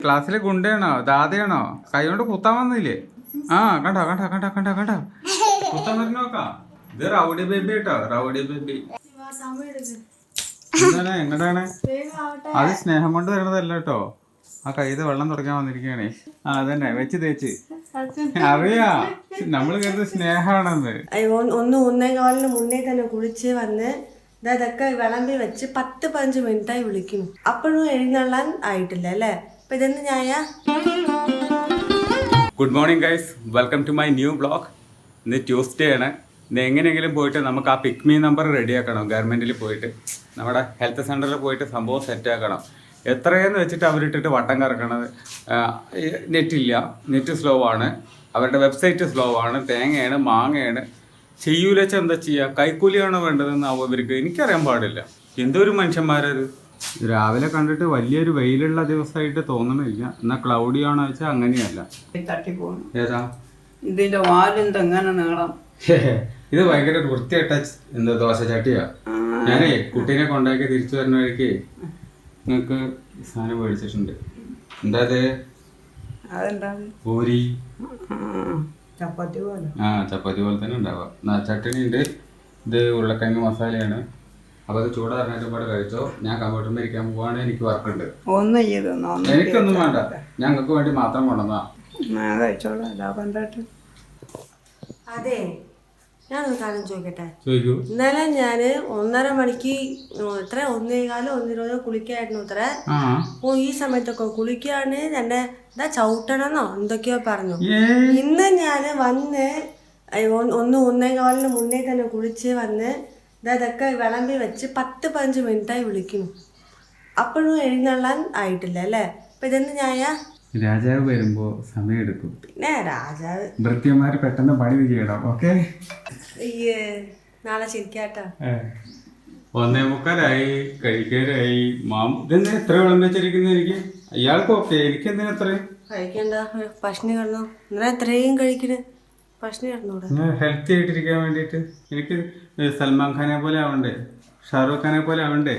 ക്ലാസ്സിലെ ഗുണ്ടയാണോ ദാതയാണോ കൈ കൊണ്ട് കുത്താൻ വന്നില്ലേ? ആ കണ്ടോ കണ്ടോ കണ്ടോ കണ്ടോ കണ്ടോ കുത്താൻ വരുന്ന നോക്കാം. ഇത് റൗഡി ബേബി കേട്ടോ, റൗഡി ബേബി. എന്താണ് എങ്ങടാണ്? അത് സ്നേഹം കൊണ്ട് തരണതല്ല കേട്ടോ, ആ കൈത് വെള്ളം തുടക്കാൻ വന്നിരിക്കുകയാണേ. ആ അതന്നെ വെച്ച് തേച്ച് അറിയാ നമ്മള് കരുത് സ്നേഹാണെന്ന്. ഒന്നേ കാലിന് മുന്നേ തന്നെ കുളിച്ച് വന്ന് ഇതൊക്കെ വിളമ്പി വെച്ച് 10-15 മിനിറ്റായി വിളിക്കുന്നു. അപ്പോഴും എഴുന്നള്ളാൻ ആയിട്ടില്ല അല്ലേ? അപ്പൊ ഇതെന്ത് ഞായ? Good morning guys, welcome to my new vlog. ഇന്ന് ട്യൂസ്ഡേ ആണ്. ഇന്ന് എങ്ങനെയെങ്കിലും പോയിട്ട് നമുക്ക് ആ പിക്മി നമ്പർ റെഡിയാക്കണം. ഗവൺമെൻറ്റിൽ പോയിട്ട് നമ്മുടെ ഹെൽത്ത് സെൻ്ററിൽ പോയിട്ട് സംഭവം സെറ്റാക്കണം. എത്രയെന്ന് വെച്ചിട്ട് അവരിട്ടിട്ട് വട്ടം കറക്കണത്. നെറ്റില്ല, നെറ്റ് സ്ലോ ആണ്, അവരുടെ വെബ്സൈറ്റ് സ്ലോ ആണ്, തേങ്ങയാണ് മാങ്ങയാണ്. ചെയ്യൂലച്ച എന്താ ചെയ്യുക? കൈക്കൂലിയാണോ വേണ്ടതെന്നാവും ഇവർക്ക്. എനിക്കറിയാൻ പാടില്ല. എന്തൊരു മനുഷ്യന്മാരത്. രാവിലെ കണ്ടിട്ട് വലിയൊരു വെയിലുള്ള ദിവസമായിട്ട് തോന്നണില്ല. എന്നാൽ ക്ലൗഡി ആണോ വെച്ചാൽ അങ്ങനെയല്ല. ഏതാ ഇതിന്റെ വാലെന്തെങ്ങനെ നീളം? ഇത് ഭയങ്കര വൃത്തിയായിട്ട എന്താ ദോശ ചട്ടിയാ. ഞാനേ കുട്ടീനെ കൊണ്ടാക്കി തിരിച്ചു വരുന്ന വഴിക്ക് നിങ്ങൾക്ക് സാധനം മേടിച്ചിട്ടുണ്ട്. എന്താ അത്? പൂരി ചപ്പാത്തി പോലെ. ആ ചപ്പാത്തി പോലെ തന്നെ ഉണ്ടാവുക. ചട്ടണി ഉണ്ട്. ഇത് ഉരുളക്കിഴങ്ങ് മസാലയാണ്. അപ്പോൾ അത് ചൂടാറിനായിട്ട് പാട് കഴിച്ചോ. ഞാൻ കമ്പ്യൂട്ടറിൽ ഇരിക്കാൻ പോവാണ്. എനിക്ക് വർക്കുണ്ട്. ഒന്നും ചെയ്തൊന്നോ? എനിക്കൊന്നും വേണ്ട, ഞങ്ങൾക്ക് വേണ്ടി മാത്രം കൊണ്ടുവന്നാ. അതെ, ഞാനൊരു കാര്യം ചോദിക്കട്ടെ? ചോദിക്കൂ. ഇന്നലെ ഞാന് 1:30 മണിക്ക് എത്ര 1:15 1:20 കുളിക്കായിരുന്നു അത്ര. ഈ സമയത്തൊക്കെ കുളിക്കാണ് എന്റെ എന്താ ചവിട്ടണമെന്നോ എന്തൊക്കെയോ പറഞ്ഞു. ഇന്ന് ഞാന് വന്ന് 1:15 മുന്നേ തന്നെ കുളിച്ച് വന്ന് ഇതൊക്കെ വിളമ്പി വെച്ച് 10-15 മിനിറ്റായി വിളിക്കുന്നു. അപ്പോഴും എഴുന്നള്ളാൻ ആയിട്ടില്ല അല്ലേ? അപ്പൊ ഇതെന്ത് ഞായ? രാജാവ് വരുമ്പോ സമയം എടുക്കും. പിന്നെ രാജാവ് ഭൃത്യന്മാര് പെട്ടെന്ന് പണി ചെയ്യണം. ഓക്കെ, നാളെ ചിരിക്കാട്ടോ. 1:45 കഴിക്കാനായി. ഇതെന്താ എത്ര വെള്ളം വെച്ചിരിക്കുന്നത്? എനിക്ക് ഇയാൾക്ക് ഓക്കെ, എനിക്ക് എന്തിനാ എത്രയും കഴിക്കണ്ട? ഭക്ഷണി കിടന്നോ? ഇന്നലെ എത്രയും കഴിക്കണേ? ഭക്ഷണി കിടന്നൂടെ? ഹെൽത്തി ആയിട്ടിരിക്കാൻ വേണ്ടിയിട്ട്. എനിക്ക് സൽമാൻ ഖാനെ പോലെ ആവണ്ടേ, ഷാറൂഖ് ഖാനെ പോലെ ആവണ്ടേ?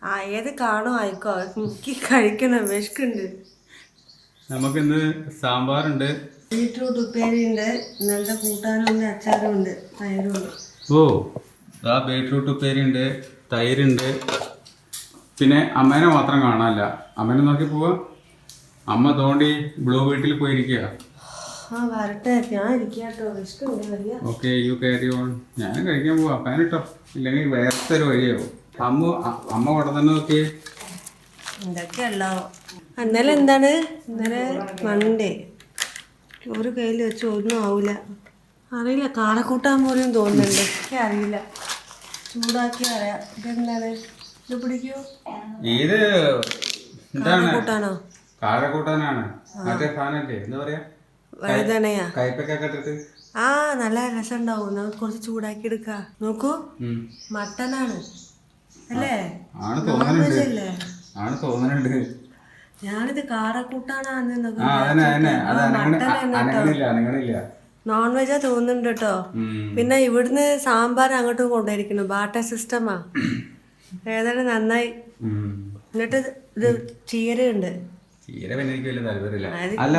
ആ ഏത് കാണോ ആയിക്കോ, എനിക്ക് കഴിക്കണം, വിശക്കുണ്ട്. നമുക്കിന്ന് സാമ്പാറുണ്ട്, ബീറ്റ്റൂട്ട് ഉപ്പേരിയുണ്ട്, ഇന്നലത്തെ കൂട്ടാനുണ്ട്, അച്ചാറുണ്ട്, തൈരുണ്ട്. ഓ ആ ബീറ്റ്റൂട്ട് ഉപ്പേരിയുണ്ട്, തൈരുണ്ട്. പിന്നെ അമ്മേനെ മാത്രം കാണാനില്ല. അമ്മേനെ നോക്കി പോവാ. അമ്മ തോണ്ടി ബ്ലൂ വീട്ടിൽ പോയിരിക്കുക. ആ വരട്ടെ, ഞാൻ ഇരിക്കാട്ടോ, വിശക്കുണ്ട്. അറിയാം. Okay, you carry on. ഞാൻ കഴിക്കാൻ പോവാ. പാനിട്ടോ, ഇല്ലെങ്കിൽ വേറെ ഒരു വഴിയാവും. അമ്മ കൊണ്ടുതന്നെ നോക്കി. എന്തൊക്കെയല്ലോ ഇന്നലെ എന്താണ്? ഇന്നലെ മണ്ടേ ഒരു കയ്യിൽ വെച്ച് ഒന്നും ആവൂല. അറിയില്ല, കാളക്കൂട്ടാൻ പോലും തോന്നുന്നുണ്ട്. എനിക്ക് അറിയില്ല, ചൂടാക്കി അറിയാം. ഇതെന്താണ്? ഇത് പിടിക്കൂ. ഇത് എന്താണ്? കൂട്ടാനോ? കാഴക്കൂട്ടാനാണ്. മറ്റേ സാധനല്ലേ, എന്താ പറയാ, വഴുതണയാ? കയ്പക്കൊക്കെ ഇട്ടിട്ട്. ആ നല്ല രസം ഉണ്ടാവും. നമുക്ക് കുറച്ച് ചൂടാക്കി എടുക്കാം. നോക്കൂ, മട്ടനാണ് അല്ലേ? ആണ് തോന്നുന്നുണ്ട്. ഞാനിത് കാടക്കൂട്ടാനാന്ന് നോൺ വെജാ തോന്നുന്നുണ്ട് കേട്ടോ. പിന്നെ ഇവിടുന്ന് സാമ്പാർ അങ്ങോട്ടും കൊണ്ടുപോയിരിക്കുന്നു. ബാട്ട സിസ്റ്റമാ. ഏതായാലും നന്നായി. എന്നിട്ട് ഇത് ചീരയുണ്ട്. ചീര പിന്നെ എനിക്ക് വലിയ താല്പര്യമില്ല. അല്ല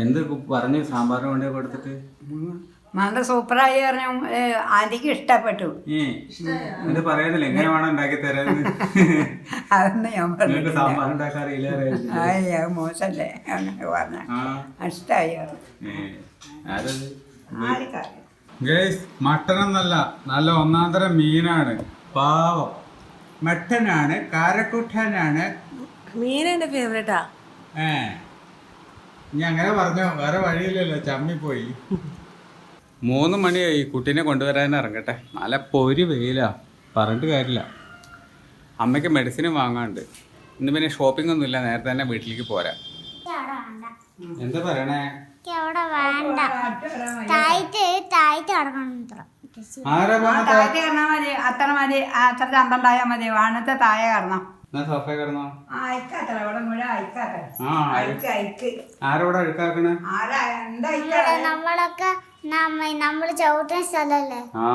എന്ത് പറഞ്ഞു സാമ്പാറിന് കൊണ്ടേ കൊടുത്തിട്ട്? നല്ല സൂപ്പറായി പറഞ്ഞു. ആന്റിക്ക് ഇഷ്ടപ്പെട്ടു. എന്നിട്ട് പറയുന്നില്ല എങ്ങനെ വേണം ഉണ്ടാക്കി തരാന്ന്? അതൊന്നും ഞാൻ പറഞ്ഞു. സാമ്പാർ ഉണ്ടാക്കാൻ അറിയില്ല. മോശല്ലേ അങ്ങനെ പറഞ്ഞ ഇഷ്ടായി. മട്ടനൊന്നല്ല, നല്ല ഒന്നാന്തരം മീനാണ്. പാവം മട്ടനാണ്, കാരക്കൂട്ടാനാണ്. മീനെന്റെ ഫേവറേറ്റാ. ഇനി അങ്ങനെ പറഞ്ഞോ, വേറെ വഴിയില്ലല്ലോ, ചമ്മിപ്പോയി. 3 മണിയായി. കുട്ടീനെ കൊണ്ടുവരാൻ ഇറങ്ങട്ടെ. നല്ല പൊരി വെയിലാ, പറഞ്ഞിട്ട് കാര്യമില്ല. അമ്മയ്ക്ക് മെഡിസിനും വാങ്ങാണ്ട്. ഇന്ന് പിന്നെ ഷോപ്പിംഗ് ഒന്നുമില്ല, നേരത്തെ തന്നെ വീട്ടിലേക്ക് പോരാ. എന്താ പറയണേ? അത്ര മതി, അത്ര ചന്തണ്ടായാ മതി. വാണത്തെ താഴെ കടന്നോ, സോഫ കിടന്നോ? ആരോടെ അഴുക്കാക്കണേ? നമ്മളൊക്കെ നമ്മള് ചവിട്ടുന്ന സ്ഥലല്ലേ? ആ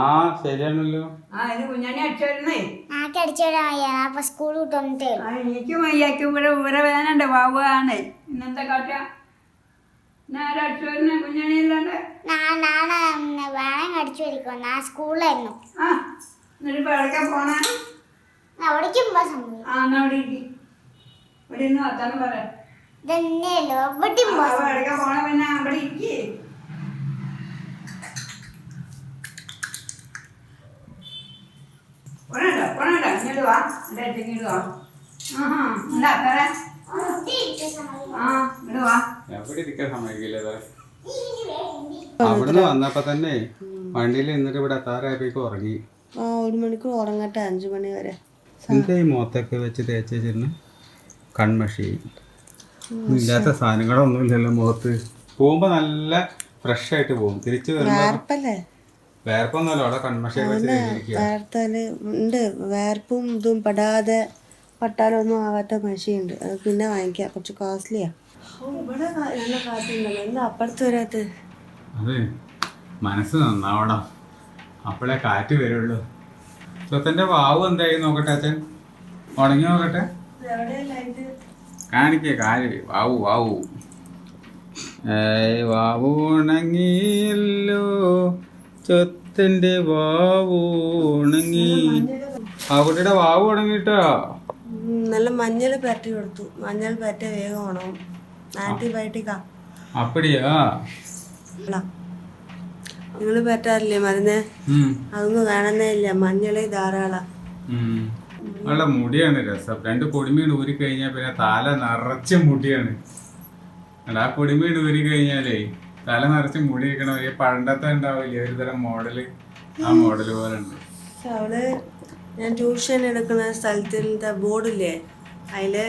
ശരിയാണല്ലോ. ആ ഇത് കുഞ്ഞാണി അടിച്ചോരുന്നേ. നാക്ക് അടിച്ചോടാൻ വയ്യ. അപ്പൊ സ്കൂൾ വിട്ട് വന്നിട്ടേ ആ എനിക്കും വയ്യാക്കും ഉരവേദന ഉണ്ട് വാവുകയാണേ. ഇന്നെന്താ കാട്ടാ? ഞാൻ അടിച്ചോരുന്നേ കുഞ്ഞാണി അല്ലാണ്ട്. നാളെ വേണമെങ്കിൽ അടിച്ചു വരിക്കോ. ഞാൻ സ്കൂളിലായിരുന്നു. ആ എന്നിട്ട് ഇപ്പൊ എവിടേക്കാ പോണേ? അവിടേക്കും പോകാൻ സംഭവിക്കും. ആ എന്നാ അവിടെ ഇരിക്ക്. ഇവിടെ ഇരുന്ന് വർത്താനം പറയാം. ഇതന്നെയല്ലോ എവിടെയും പോകാൻ. എവിടേക്കാ പോണേ? പിന്നെ അവിടെ ഇരിക്കേ. പോണേട്ടോ ഇങ്ങോട്ട് വാ. എൻ്റെ അടുത്തേക്ക് ഇങ്ങോട്ട് വാ. എന്താ തരാ? ആ ഇങ്ങോട്ട് വാ. എവിടെ ഇരിക്കാൻ സമ്മതിക്കില്ല. അവിടുന്ന് വന്നപ്പോ തന്നെ വണ്ടിയിൽ നിന്നിട്ട് ഇവിടെ എത്താറായപ്പോഴേക്കും ഉറങ്ങി. 1 മണിക്കൂർ ഉറങ്ങട്ടെ, 5 മണി വരെ. എന്താ ഈ മുഖത്തൊക്കെ വെച്ച് തേച്ച് വെച്ചിരുന്നു? കൺമഷി ഇല്ലാത്ത സാധനങ്ങളൊന്നുമില്ലല്ലോ മുഖത്ത്. പോകുമ്പോ നല്ല ഫ്രഷ് ആയിട്ട് പോകും. തിരിച്ചു വരുമ്പോ വേർപ്പല്ലേ? വേർപ്പൊന്നുമല്ലോ, അവിടെ കൺമഷിയൊക്കെ വെച്ച് തേച്ചിരിക്കുക. വേർത്താല് ഉണ്ട്. വേർപ്പും ഇതും പെടാതെ പട്ടാലൊന്നും ആവാത്ത മഷിയുണ്ട്. അത് പിന്നെ വാങ്ങിക്കാം, കുറച്ച് കോസ്റ്റ്ലിയാ. ഇവിടെ നല്ല കാറ്റുണ്ടല്ലോ. എന്താ അപ്പുറത്ത് വരാത്തത്? അത് മനസ്സ് നന്നാവണം, അപ്പോഴേ കാറ്റ് വരുള്ളൂ. സ്വത്തന്റെ വാവ് എന്തായി നോക്കട്ടെ അച്ഛൻ, ഉണങ്ങി നോക്കട്ടെ. കാണിക്കേ കാല് വാവു വാവു. വാവു ഉണങ്ങിയല്ലോ, സ്വത്തന്റെ വാവു ഉണങ്ങി. കുട്ടിയുടെ വാവ് ഉണങ്ങിട്ടോ. നല്ല മഞ്ഞൾ പരട്ടി കൊടുത്തു. മഞ്ഞൾ പരട്ടി വേഗം ഉണങ്ങും. ആന്റിബയോട്ടിക്കാ. അപ്പടിയാ? നിങ്ങള് പറ്റാറില്ലേ മരുന്ന്? അതൊന്നും കാണുന്നേ ഇല്ല. മഞ്ഞള് ധാരാളം. നല്ല മുടിയാണ് രസം. 2 പൊടിമീൻ ഊരി കഴിഞ്ഞാൽ പിന്നെ തല നിറച്ച് മുടിയാണ്. ആ പൊടിമീൻ ഊരി കഴിഞ്ഞാലേ തല നിറച്ച് മുടി ഇരിക്കണം. ഈ പണ്ടത്തെ ഉണ്ടാവില്ലേ ഒരു തരം മോഡല്, ആ മോഡല് പോലെ ഉണ്ട്. അവള് ഞാൻ ട്യൂഷൻ എടുക്കുന്ന സ്ഥലത്തിലത്തെ ബോർഡില്ലേ, അതില്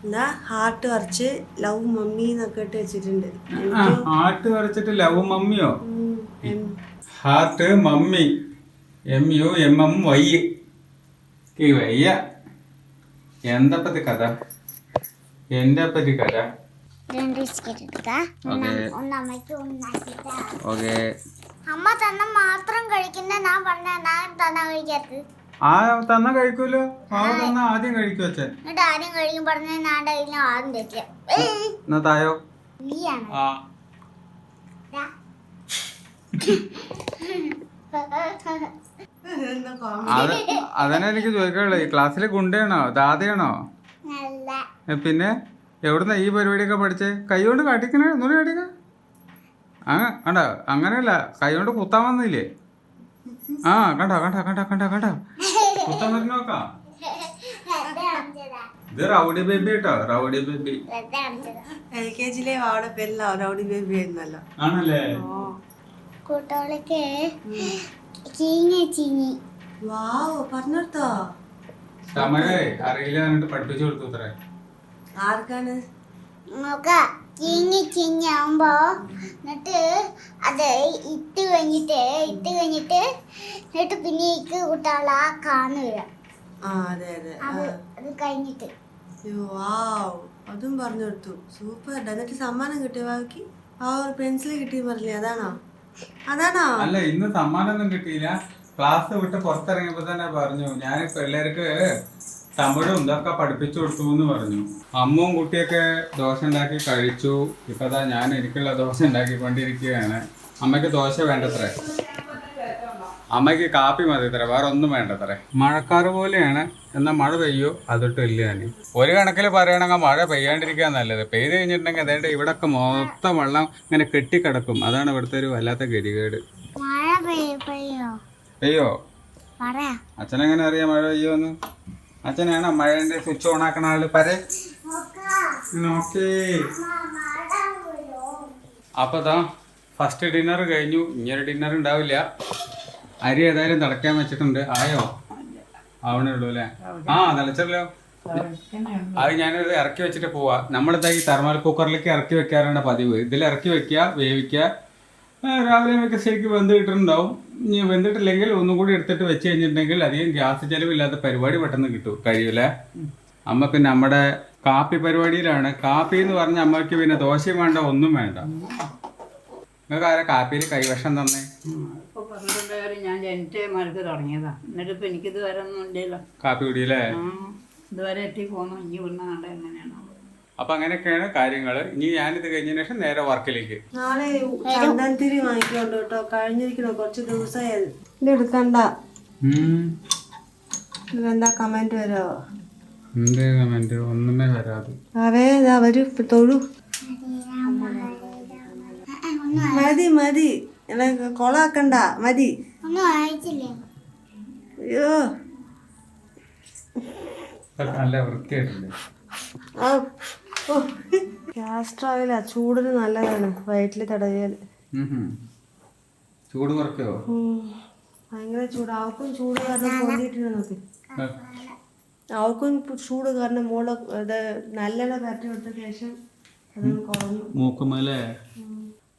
എന്താ ഹാർട്ട് വരച്ച് ലവ് മമ്മി എന്നൊക്കെ ഇട്ട് വെച്ചിട്ടുണ്ട്. ഹാർട്ട് വരച്ചിട്ട് ലവ് മമ്മിയോ? Heart mummy MUMMY. വയ്യ. എന്തപ്പത്തി കഥ? എന്റെ അപ്പത്തി കഥ. അമ്മ തന്ന മാത്രം കഴിക്കുന്ന. ഞാൻ പറഞ്ഞ ഞാൻ തന്ന കഴിക്കാത്ത. ആ തന്ന കഴിക്കൂലോ. തന്ന ആദ്യം കഴിക്കും അച്ഛൻ. എന്നിട്ട് ആദ്യം കഴിക്കും പറഞ്ഞ ഞാൻ ആദ്യം തേക്കാം. എന്നാ തായോ. നീയാണ് അതന്നെ എനിക്ക് ചോദിക്കാനുള്ളത്. ഈ ക്ലാസ്സിലെ ഗുണ്ടയാണോ ദാതയാണോ? പിന്നെ എവിടുന്ന ഈ പരിപാടിയൊക്കെ പഠിച്ചേ? കൈ കൊണ്ട് കാട്ടിക്കണേ, ഒന്നുകൂടി കാട്ടിക്ക. കണ്ട അങ്ങനെയല്ല, കൈ കൊണ്ട് കുത്താൻ വന്നില്ലേ? ആ കണ്ട കണ്ട കണ്ട കണ്ട കണ്ട കുത്താൻ വരുന്ന നോക്കാം. ഇത് റൗഡി ബേബി കേട്ടോ, റൗഡി ബേബി. LKG അവിടെ പേരില്ല റൗഡി ബേബി ആയിരുന്നല്ലോ. ആണല്ലേ? കൂട്ടോളൊക്കെ ചീങ്ങി. വാവ്, പറഞ്ഞെടുത്തോ? തമിഴ് അറിയില്ല എന്നിട്ട് പഠിപ്പിച്ചു കൊടുത്തു അത്രേ. ആർക്കാണ്? ചീങ്ങി ആവുമ്പോ എന്നിട്ട് അത് ഇട്ട് കഴിഞ്ഞിട്ട് എന്നിട്ട് പിന്നെ കൂട്ടാള കാന്ന് വരാം. അതെ അതെ. അത് കഴിഞ്ഞിട്ട് വാവ്, അതും പറഞ്ഞു കൊടുത്തു. സൂപ്പർ. എന്നിട്ട് സമ്മാനം കിട്ടിയ ബാക്കി ആ ഒരു പെൻസിൽ കിട്ടി പറഞ്ഞില്ലേ, അതാണോ? അല്ല, ഇന്ന് സമ്മാനമൊന്നും കിട്ടിയില്ല. ക്ലാസ് വിട്ട് പുറത്തിറങ്ങിയപ്പോ തന്നെ പറഞ്ഞു, ഞാൻ പിള്ളേർക്ക് തമിഴും ഇതൊക്കെ പഠിപ്പിച്ചു കൊടുത്തു എന്ന് പറഞ്ഞു. അമ്മും കുട്ടിയൊക്കെ ദോശ ഉണ്ടാക്കി കഴിച്ചു. ഇപ്പൊ ഞാൻ എനിക്കുള്ള ദോശ ഉണ്ടാക്കിക്കൊണ്ടിരിക്കുകയാണ്. അമ്മയ്ക്ക് ദോശ വേണ്ടത്രേ, അമ്മയ്ക്ക് കാപ്പി മതി തരേ, വേറെ ഒന്നും വേണ്ടത്രേ. മഴക്കാറ് പോലെയാണ്, എന്നാൽ മഴ പെയ്യോ അതൊട്ടും ഇല്ല. തന്നെ ഒരു കണക്കിൽ പറയുകയാണെങ്കിൽ മഴ പെയ്യാണ്ടിരിക്കാൻ നല്ലത്. പെയ്ത് കഴിഞ്ഞിട്ടുണ്ടെങ്കിൽ അതേണ്ട ഇവിടൊക്കെ മൊത്തം വെള്ളം ഇങ്ങനെ കെട്ടിക്കിടക്കും. അതാണ് ഇവിടുത്തെ ഒരു വല്ലാത്ത ഗതികേട്. പെയ്യോ? അച്ഛനെങ്ങനെ അറിയാം മഴ പെയ്യോന്ന്? അച്ഛനാണ് മഴേന്റെ സ്വിച്ച് ഓൺ ആക്കണ ആള്. പരേ നോക്കേ. അപ്പൊ ഫസ്റ്റ് ഡിന്നർ കഴിഞ്ഞു. ഇനിയൊരു ഡിന്നർ ഉണ്ടാവില്ല. അരി ഏതായാലും തിളയ്ക്കാൻ വെച്ചിട്ടുണ്ട്. ആയോ? ആവണേ ഉള്ളൂ അല്ലേ? തിളച്ചല്ലോ. അത് ഞാനത് ഇറക്കി വെച്ചിട്ട് പോവാ. നമ്മളിതാ ഈ തെർമൽ കുക്കറിലേക്ക് ഇറക്കി വെക്കാറാണ് പതിവ്. ഇതിൽ ഇറക്കി വെക്കുക, വേവിക്കുക. രാവിലെ ഒക്കെ ശരിക്കും വെന്ത് കിട്ടുന്നുണ്ടാവും. ഇനി വെന്തിട്ടില്ലെങ്കിൽ ഒന്നും കൂടി എടുത്തിട്ട് വെച്ച് കഴിഞ്ഞിട്ടുണ്ടെങ്കിൽ അധികം ഗ്യാസ് ചെലവില്ലാത്ത പരിപാടി പെട്ടെന്ന് കിട്ടും, കഴിയൂലേ? അമ്മ പിന്നെ നമ്മുടെ കാപ്പി പരിപാടിയിലാണ്. കാപ്പി എന്ന് പറഞ്ഞ അമ്മയ്ക്ക് പിന്നെ ദോശയും വേണ്ട, ഒന്നും വേണ്ട. നിങ്ങൾക്ക് ആരാ കാപ്പിയിൽ കൈവശം തന്നെ? ഇപ്പോൾ 12 വരെ ഞാൻ ജനിച്ച മരുന്ന് തുടങ്ങിയതാ. എന്നിട്ട് ഇപ്പം എനിക്കിത് വരെ ഒന്നും ഇല്ലല്ലോ. കാപ്പി കുടിയില്ലേ? ഇതുവരെ എത്തി പോന്നു. ഇനി ഇവിടുന്ന് കണ്ട എങ്ങനെയാണോ. അപ്പൊ അങ്ങനെയൊക്കെയാണ് കാര്യങ്ങൾ. ഇനി ഞാനിത് കഴിഞ്ഞതിന് ശേഷം നേരെ വർക്കിലേക്ക്. നാളെ ചന്ദനത്തിരി വാങ്ങിക്കോണ്ട് കേട്ടോ. കഴിഞ്ഞിരിക്കണോ കുറച്ച് ദിവസമായത്. ഇത് എടുക്കണ്ട. എന്താ കമന്റ് വരോ? എന്ത് കമന്റ്? ഒന്നുമേ വരാതെ. അവേ അവര് തൊഴു. മതി മതി, കൊളാക്കണ്ട, മതി. ഒന്നും വായിച്ചില്ലേ? അയ്യോ നല്ല വൃത്തിയായിട്ടുണ്ട്. കാസ്റ്റർ ഓയിലാ, ചൂടിന് നല്ലതാണ്. വയറ്റില് തടവിയാല് ചൂട് കുറയ്ക്കോ? ഭയങ്കര ചൂട്. അവക്കും ചൂട് കാരണം പൊന്തിയിട്ടുണ്ട്. നോക്ക്, അവക്കും ചൂട് കാരണം മോള് ഇത് നല്ലെണ്ണ പരട്ടി കൊടുത്ത ശേഷം അതൊന്ന് കുറഞ്ഞു. മൂക്കുമല്ലേ?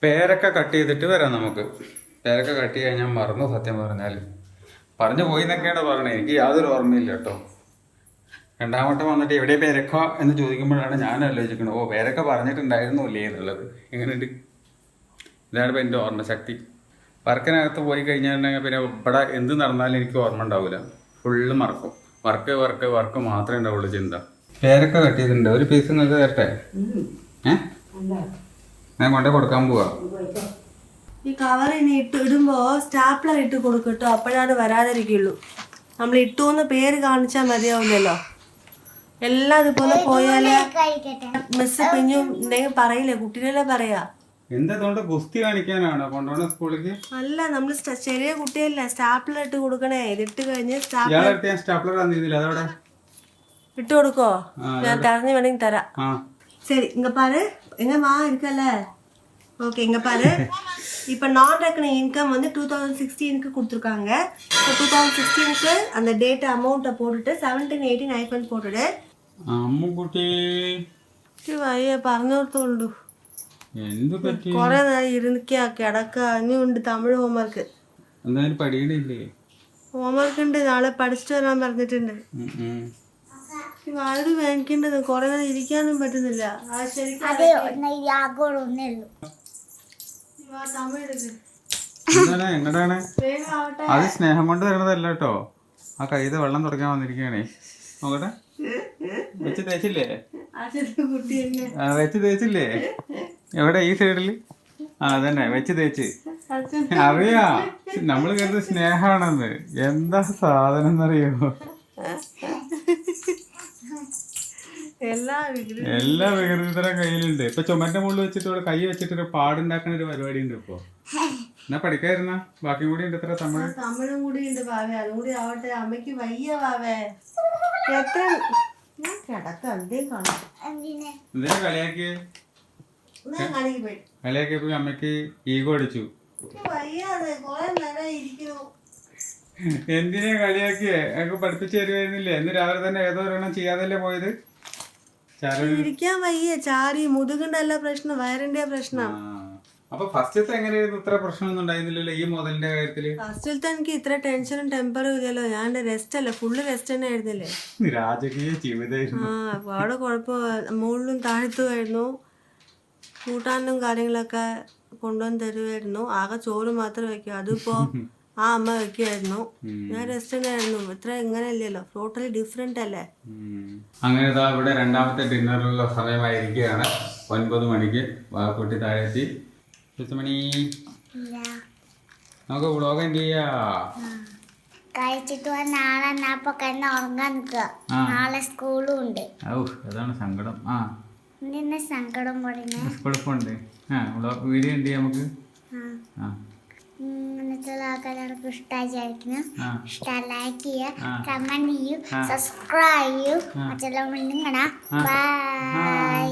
പേരൊക്കെ കട്ട് ചെയ്തിട്ട് വരാം നമുക്ക്. പേരൊക്കെ കട്ട് ചെയ്യാൻ ഞാൻ മറന്നു, സത്യം പറഞ്ഞാൽ. പറഞ്ഞു പോയി എന്നൊക്കെയാണ് പറഞ്ഞത്. എനിക്ക് യാതൊരു ഓർമ്മയില്ല കേട്ടോ. രണ്ടാമട്ടം വന്നിട്ട് എവിടെ പേരക്ക എന്ന് ചോദിക്കുമ്പോഴാണ് ഞാൻ ആലോചിക്കുന്നത്, ഓ പേരക്ക പറഞ്ഞിട്ടുണ്ടായിരുന്നു ഇല്ലേ എന്നുള്ളത്. എങ്ങനെയുണ്ട്? ഇതാണ് ഇപ്പം എൻ്റെ ഓർമ്മശക്തി. വർക്കിനകത്ത് പോയി കഴിഞ്ഞിട്ടുണ്ടെങ്കിൽ പിന്നെ ഇവിടെ എന്ത് നടന്നാലും എനിക്ക് ഓർമ്മ ഉണ്ടാവില്ല. ഫുള്ള് മറക്കും. വർക്ക് മാത്രമേ ഉണ്ടാവുള്ളൂ ചിന്ത. പേരക്ക കട്ട് ചെയ്തിട്ടുണ്ട്. ഒരു പീസ് നിങ്ങൾക്ക് തരട്ടെ? ഞാൻ കൊണ്ടേ കൊടുക്കാൻ പോവാ. ഈ കവർ ഇനി ഇടുമ്പോ സ്റ്റാപ്ലർ ഇട്ട് കൊടുക്കട്ടോ, അപ്പോഴാണ് വരാതിരിക്കുള്ളൂ. നമ്മൾ ഇട്ടുന്ന് പേര് കാണിച്ചാൽ മതിയാവില്ലല്ലോ. എല്ലാം ഇതുപോലെ പോയാല് മിസ് പിഞ്ഞും എന്തെങ്കിലും പറയില്ലേ? കുട്ടികളെ പറയാ. എന്താ ഗുസ്തി കാണിക്കാനാണോ കൊണ്ടുപോണ സ്കൂളിലേക്ക്? അല്ല, നമ്മള് ചെറിയ കുട്ടിയല്ലേ, സ്റ്റാപ്ലർ ഇട്ട് കൊടുക്കണേ. ഇതിട്ട് കഴിഞ്ഞ് സ്റ്റാപ്ലർ തന്നിരുന്നില്ല, അതോടെ ഇട്ട് കൊടുക്കോ? ഞാൻ തെരഞ്ഞു വേണമെങ്കിൽ തരാം. சரி, இங்க பாரு, எங்கம்மா இருக்கல. ஓகே, இங்க பாரு. இப்போ நான் ரெக்கனிங் இன்கம் வந்து 2016க்கு கொடுத்துருக்காங்க. இப்போ 2016க்கு அந்த டேட் அமௌண்ட்டை போட்டுட்டு 17, 18 ஐஃபோன் போட்டுடு. അമ്മുകുട്ടി വയ്യ, പറഞ്ഞോർത്തോളൂ. എന്ത് പറ്റി? കുറെ നേരം ഇരുന്നിക്കാ കിടക്ക. ഇനിയുണ്ട് തമിഴ് ഹോംവർക്ക്. എന്തായാലും പഠിക്കണില്ലേ? ഹോംവർക്ക് ഉണ്ട്, നാളെ പഠിച്ചിട്ട് വരാൻ പറഞ്ഞിട്ടുണ്ട്. വാഴ വാങ്ങിക്കേണ്ടത്, കുറെ നേരം ഇരിക്കാനും പറ്റുന്നില്ല. ആ ശരിക്കും എങ്ങടാണ്? അത് സ്നേഹം കൊണ്ട് തരണതല്ല കേട്ടോ. ആ കൈത് വെള്ളം തുടക്കാൻ വന്നിരിക്കുകയാണേ. നോക്കട്ടെ, വെച്ച് തേച്ചില്ലേ? വെച്ച് തേച്ചില്ലേ? എവിടെ? ഈ സൈഡില്? അതന്നെ, വെച്ച് തേച്ച്. അറിയാ, നമ്മള് കരുത് സ്നേഹാണെന്ന്. എന്താ സാധനം എന്നറിയോ? എല്ലാ വികൃതിതരം കയ്യിലുണ്ട്. ഇപ്പൊ ചുമന്റെ മുകളിൽ വെച്ചിട്ട് ഇവിടെ കൈ വെച്ചിട്ട് പാടുണ്ടാക്കുന്ന ഒരു പരിപാടി ഉണ്ട്. ഇപ്പൊ എന്നാ പഠിക്കായിരുന്ന ബാക്കിയും കൂടി ഉണ്ട്. എത്ര തമിഴും കൂടി ഉണ്ട് ഭാവേ. അതും കൂടി ആവട്ടെ. അമ്മയ്ക്ക് വയ്യ ഭാവേ. എത്ര എന്തിനാ കളിയാക്കിയേ? കളിയാക്കിയപ്പോ അമ്മയ്ക്ക് ഈഗോ അടിച്ചു. എന്തിനാ കളിയാക്കിയേ? ഞങ്ങൾക്ക് പഠിപ്പിച്ചു തരുമായിരുന്നില്ലേ? ഇന്ന് രാവിലെ തന്നെ ഏതോ ഒരെണ്ണം ചെയ്യാതല്ലേ പോയത്? ഇരിക്കാൻ വയ്യ, ചാരി. മുതുകിണ്ടല്ല പ്രശ്നം, വയറിന്റെ പ്രശ്നം. അപ്പൊ ഫസ്റ്റത്തെ എങ്ങനെയായിരുന്നു? ഇത്ര പ്രശ്നമൊന്നും ഉണ്ടായിരുന്നില്ലല്ലോ ഈ മുതലിന്റെ കാര്യത്തില്. ഫസ്റ്റിലത്തെ എനിക്ക് ഇത്ര ടെൻഷനും ടെമ്പറും ഇല്ലല്ലോ. ഞാൻ റെസ്റ്റ് അല്ല, ഫുള്ള് റെസ്റ്റ് തന്നെ ആയിരുന്നില്ലേ. രാജകീയ ജീവിതമായിരുന്നു. അവിടെ കുഴപ്പം മുകളിലും താഴ്ത്തുമായിരുന്നു. കൂട്ടാനും കാര്യങ്ങളൊക്കെ കൊണ്ടുവന്ന് തരുമായിരുന്നു. ആകെ ചോറ് മാത്രം വെക്കും. അതിപ്പോ ആ അമ്മ വെക്കുമായിരുന്നു. ഞാൻ റെസ്റ്റ് തന്നെ ആയിരുന്നു. ഇത്ര ഇങ്ങനെയല്ലല്ലോ, ടോട്ടലി ഡിഫറെന്റ് അല്ലേ. അങ്ങനെ ഇവിടെ രണ്ടാമത്തെ ഡിന്നറിലുള്ള സമയമായിരിക്കുകയാണ്. 9 മണിക്ക് വാക്കുട്ടി താഴെത്തി. മണി നമുക്ക് വ്ളോഗ് എന്ത് ചെയ്യാ? കഴിച്ചിട്ട് നാളെ ഉറങ്ങാൻ നിൽക്കുക. നാളെ സ്കൂളും ഉണ്ട്. അതാണ് സങ്കടം. സങ്കടം കുഴപ്പമുണ്ട്. വീഡിയോ എന്ത് ചെയ്യാം നമുക്ക്? ആൾക്കാർക്ക് ഇഷ്ടമായിരിക്കുന്നു. ഇഷ്ടം ലൈക്ക് ചെയ്യുക, കമന്റ് ചെയ്യൂ, സബ്സ്ക്രൈബ് ചെയ്യൂ. മറ്റുള്ള ബൈ.